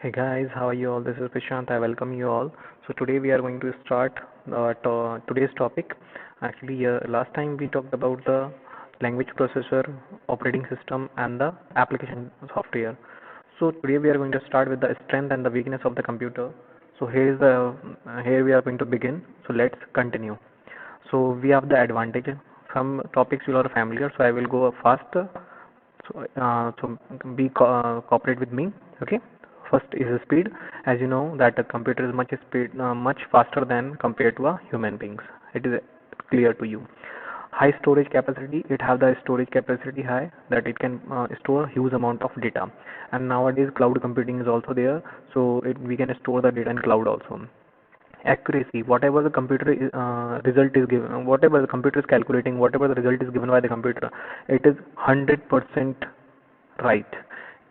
Hey guys, how are you all? This is Prashant. I welcome you all. So today we are going to start today's topic. Actually, last time we talked about the language processor, operating system, and the application software. So today we are going to start with the strength and the weakness of the computer. So here we are going to begin. So let's continue. So we have the advantage. Some topics you are familiar, so I will go fast. So cooperate with me. Okay. First is the speed. As you know that a computer is much faster than compared to a human beings. It is clear to you. High storage capacity. It have the storage capacity high that it can store huge amount of data. And nowadays cloud computing is also there, so we can store the data in cloud also. Accuracy, whatever the computer result is given, whatever the computer is calculating, whatever the result is given by the computer, it is 100% right.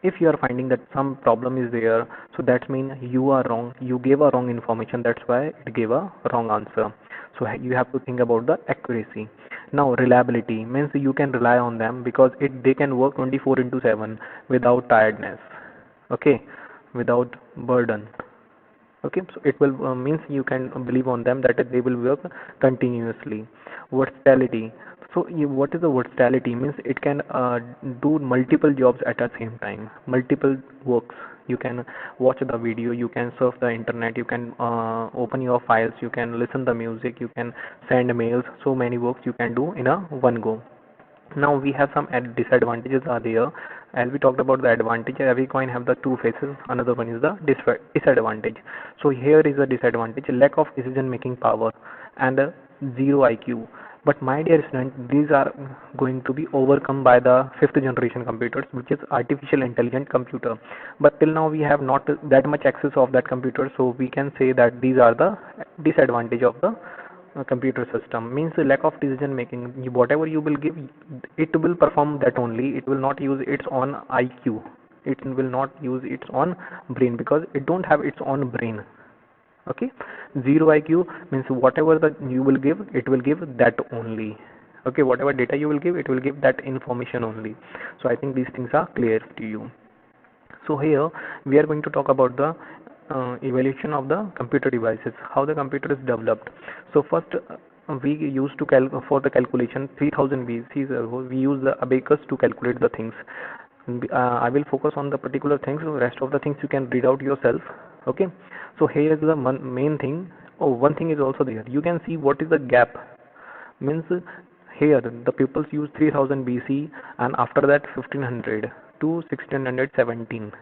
If you are finding that some problem is there, so that means you are wrong, you gave a wrong information, that's why it gave a wrong answer. So you have to think about the accuracy. Now reliability means you can rely on them because they can work 24 into 7 without tiredness. Okay, without burden. Okay, so it will means you can believe on them that they will work continuously. Versatility. So what is the versatility? Means it can do multiple jobs at the same time, multiple works. You can watch the video, you can surf the internet, you can open your files, you can listen the music, you can send mails. So many works you can do in a one go. Now we have some disadvantages are there. As we talked about the advantage, every coin have the two faces. Another one is the disadvantage. So here is a disadvantage: lack of decision making power and zero IQ. But my dear student, these are going to be overcome by the fifth generation computers, which is artificial intelligent computer. But till now we have not that much access of that computer, so we can say that these are the disadvantage of the computer system. Means the lack of decision making. Whatever you will give, it will perform that only. It will not use its own IQ. It will not use its own brain because it don't have its own brain. Okay, zero IQ means whatever that you will give, it will give that only. Okay, whatever data you will give, it will give that information only. So I think these things are clear to you. So here we are going to talk about the evaluation of the computer devices, how the computer is developed. So first, we used to for the calculation 3000 BC, we use the abacus to calculate the things. I will focus on the particular things. The rest of the things you can read out yourself. Okay. So here is the main thing. Oh, one thing is also there. You can see what is the gap. Means here the peoples use 3000 BC and after that 1500 to 1617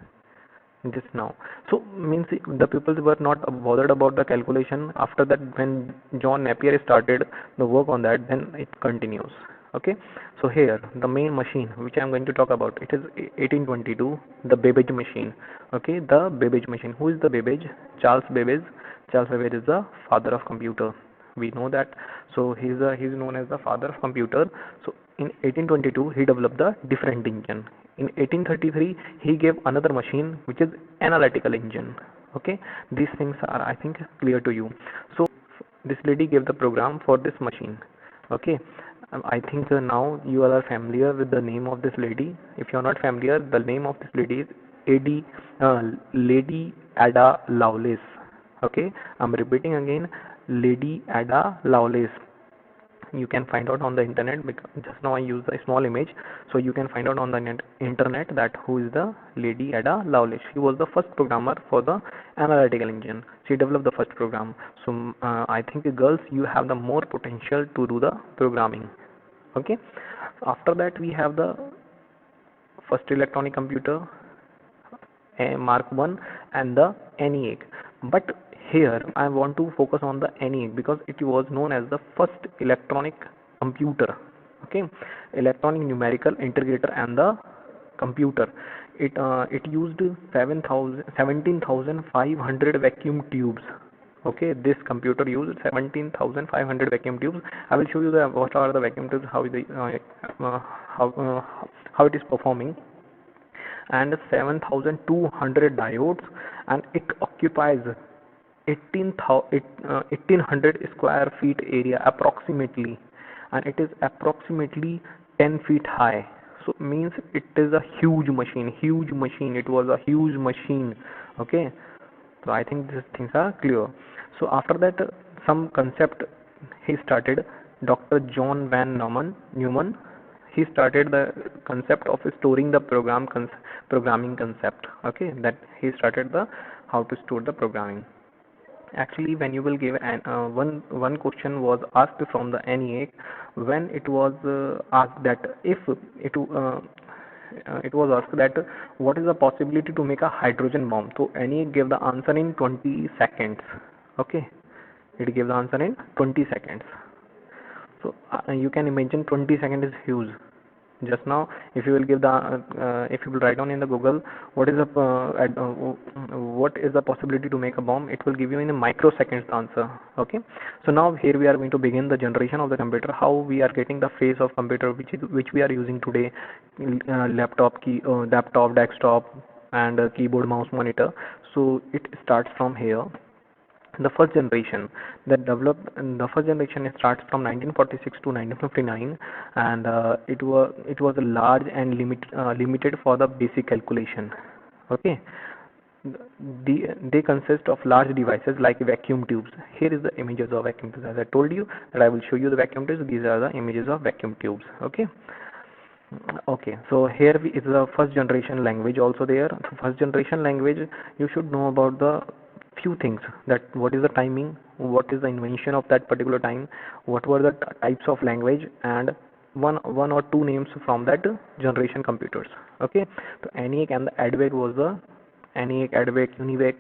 just now. So means the people were not bothered about the calculation. After that, when John Napier started the work on that, then it continues. Okay, so here the main machine which I am going to talk about, it is 1822, the Babbage machine. Okay, the Babbage machine. Who is the Babbage? Charles Babbage. Charles Babbage is the father of computer. We know that. So he's known as the father of computer. So in 1822 he developed the different engine. In 1833 he gave another machine which is analytical engine. Okay, these things are, I think, clear to you. So this lady gave the program for this machine. Okay, I think now you all are familiar with the name of this lady. If you are not familiar, the name of this lady is Lady Ada Lovelace. Okay, I'm repeating again, Lady Ada Lovelace. You can find out on the internet because just now I used a small image, so you can find out on the internet that who is the Lady Ada Lovelace. She was the first programmer for the analytical engine. She developed the first program. So I think girls, you have the more potential to do the programming. Okay, after that we have the first electronic computer, Mark 1 and the ENIAC. But here I want to focus on the ENIAC because it was known as the first electronic computer. Okay, electronic numerical integrator and the computer. It used 17,500 vacuum tubes. Okay, this computer used 17,500 vacuum tubes. I will show you the what are the vacuum tubes, how how it is performing, and 7,200 diodes, and it occupies 1800 square feet area approximately, and it is approximately 10 feet high. So means it is a huge machine, huge machine. It was a huge machine. Okay. So I think these things are clear. So after that, some concept he started. Dr. John Van Neumann. He started the concept of storing the programming concept. Okay, that he started the how to store the programming. Actually, when you will give one question was asked from the NEA, when it was asked that if it was asked that what is the possibility to make a hydrogen bomb. So NEA gave the answer in 20 seconds. Okay, it gave the answer in 20 seconds. So you can imagine 20 seconds is huge. Just now, if you will give the if you will write down in the Google what is the what is the possibility to make a bomb, it will give you in a microseconds answer. Okay, so now here we are going to begin the generation of the computer. How we are getting the phase of computer which we are using today, laptop, desktop, and keyboard, mouse, monitor. So it starts from here. The first generation that developed, the first generation starts from 1946 to 1959, and it was large and limited for the basic calculation. Okay, they consist of large devices like vacuum tubes. Here is the images of vacuum tubes. As I told you that I will show you the vacuum tubes. These are the images of vacuum tubes. Okay. Okay, so here is the first generation language also there. So first generation language, you should know about the few things, that what is the timing, what is the invention of that particular time, what were the types of language, and one or two names from that generation computers. Okay, so ENIAC and the ADVAC was the ENIAC, ADVAC, UNIVAC.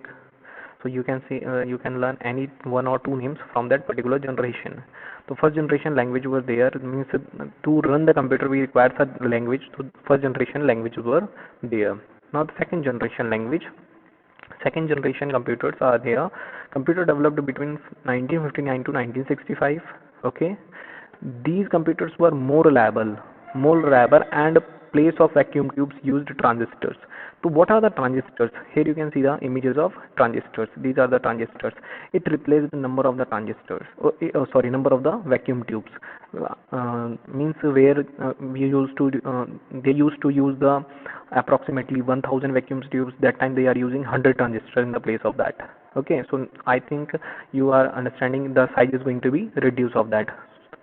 So you can see you can learn any one or two names from that particular generation. So first generation language was there. It means to run the computer we require such language. So first generation language were there. Now the second generation language, second generation computers are there. Computer developed between 1959 to 1965. Okay, these computers were more reliable, and place of vacuum tubes used transistors. So what are the transistors? Here you can see the images of transistors. These are the transistors. It replaced the number of the transistors. Sorry, number of the vacuum tubes. Means where they used to use the approximately 1000 vacuum tubes. That time they are using 100 transistors in the place of that. Okay, so I think you are understanding the size is going to be reduced of that.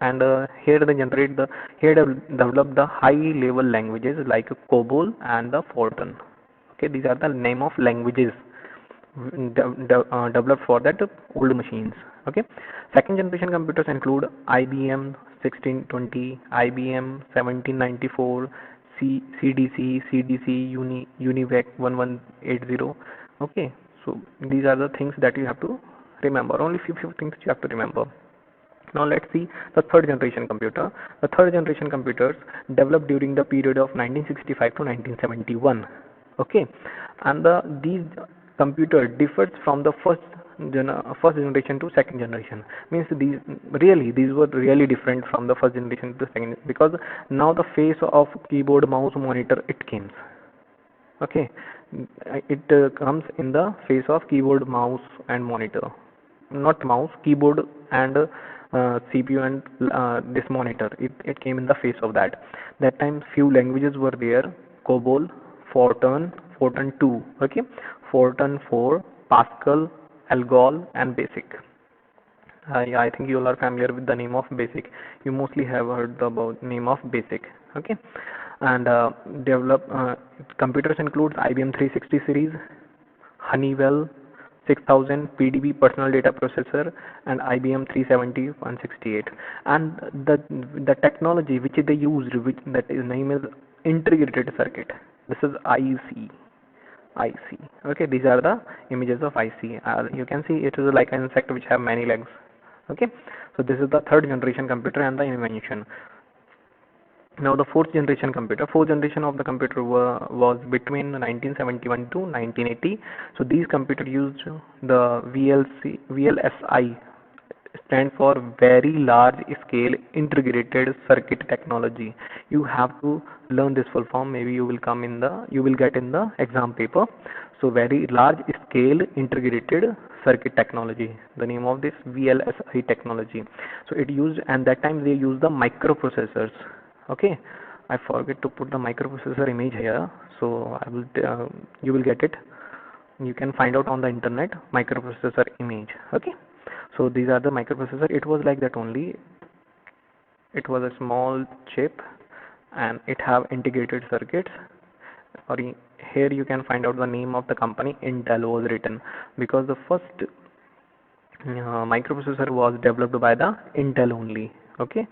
And here they develop the high level languages like COBOL and the Fortran. Okay, these are the name of languages developed for that old machines. Okay, second generation computers include IBM 1620, IBM 1794, CDC, UNIVAC 1180. Okay, so these are the things that you have to remember. Only few things you have to remember. Now let's see the third generation computer. The third generation computers developed during the period of 1965 to 1971. Okay, and these computer differs from the first generation to second generation. Means these were really different from the first generation to the second, because now the face of keyboard, mouse, monitor it comes. Okay, it comes in the face of keyboard, mouse, and monitor. Not mouse, keyboard, and CPU, and this monitor. It came in the face of that. That time few languages were there: COBOL, Fortran 2. Okay, Fortran 4, Pascal, Algol, and Basic. I think you all are familiar with the name of Basic. You mostly have heard about name of Basic. Okay, and develop computers includes IBM 360 series, Honeywell 6000 PDB personal data processor, and IBM 370 168. And the technology which they used, which that is name is integrated circuit. This is IC. Okay, these are the images of IC. You can see it is like an insect which have many legs. Okay, so this is the third generation computer and the invention. Now the fourth generation computer. Fourth generation of the computer was between 1971 to 1980. So these computers used the VLSI, stand for very large scale integrated circuit technology. You have to learn this full form. Maybe you will get in the exam paper. So very large scale integrated circuit technology, the name of this VLSI technology. So it used, and that time they used the microprocessors. Okay, I forget to put the microprocessor image here, so I will you will get it. You can find out on the internet microprocessor image. Okay, so these are the microprocessor. It was like that only. It was a small chip and it have integrated circuits. Or here you can find out the name of the company. Intel was written because the first microprocessor was developed by the Intel only. Okay,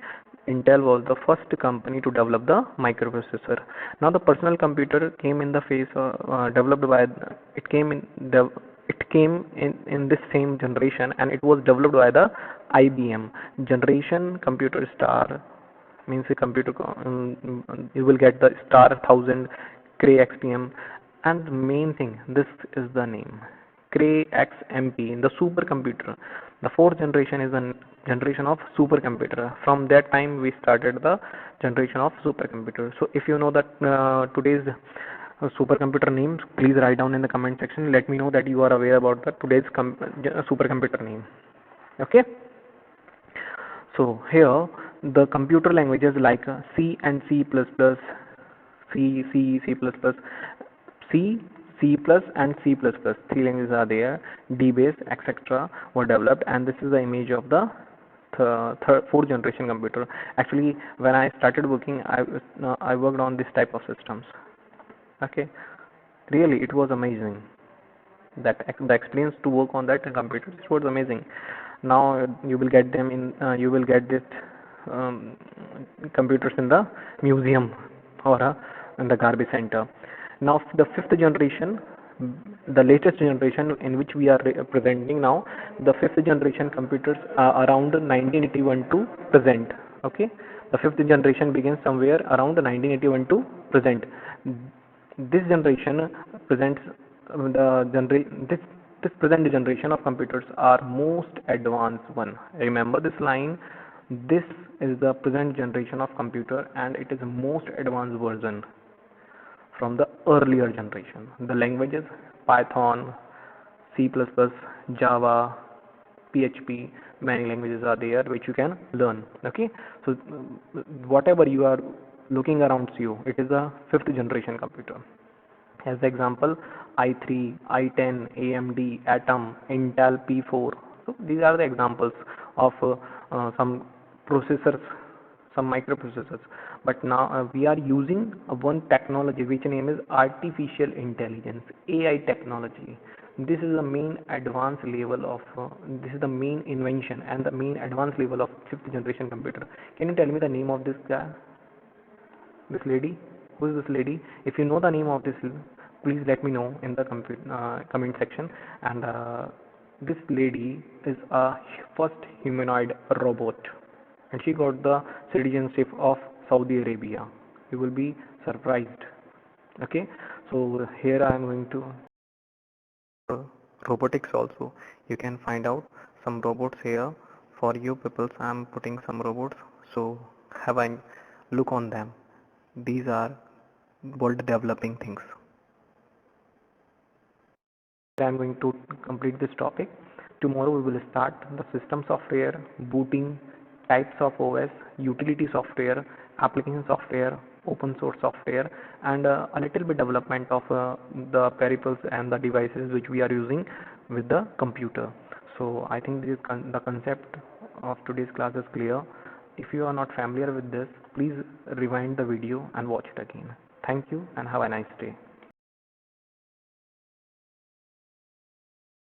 Intel was the first company to develop the microprocessor. Now the personal computer came in the phase developed by it came in the it came in this same generation, and it was developed by the IBM. Generation Computer Star means a computer. You will get the Star 1000, Cray XPM, and the main thing, this is the name. Cray XMP, the supercomputer. The fourth generation is the generation of supercomputer. From that time, we started the generation of supercomputer. So, if you know that today's supercomputer names, please write down in the comment section. Let me know that you are aware about the today's supercomputer name. Okay. So here the computer languages like C and C++, C, C, C++, C, C++ and C++. Three languages are there. DBase, etc. were developed, and this is the image of the fourth generation computer. Actually, when I started working, I worked on this type of systems. Okay, really, it was amazing. That the experience to work on that computer, it was amazing. Now you will get them in. You will get this um, computers in the museum or in the garbage center. Now the fifth generation, the latest generation in which we are presenting now, the fifth generation computers are around 1981 to present. Okay, the fifth generation begins somewhere around 1981 to present. This generation presents this present generation of computers are most advanced one. Remember this line. This is the present generation of computer, and it is most advanced version from the earlier generation. The languages Python, C++, Java, PHP, many languages are there which you can learn. Okay, so whatever you are looking around you, it is a fifth generation computer. As the example, i3, i10, AMD, Atom, Intel P4. So these are the examples of some processors, some microprocessors. But now we are using one technology which name is artificial intelligence, AI technology. This is the main advanced level of this is the main invention and the main advanced level of fifth generation computer. Can you tell me the name of this guy, this lady? Who is this lady? If you know the name of this, please let me know in the comment section. And this lady is a first humanoid robot, and she got the citizenship of Saudi Arabia. You will be surprised. Okay, so here I am going to robotics also. You can find out some robots here for you people. I am putting some robots, so have a look on them. These are world developing things. I am going to complete this topic. Tomorrow we will start the system software, booting, types of OS, utility software, application software, open source software, and a little bit development of the peripherals and the devices which we are using with the computer. So I think this the concept of today's class is clear. If you are not familiar with this, please rewind the video and watch it again. Thank you and have a nice day.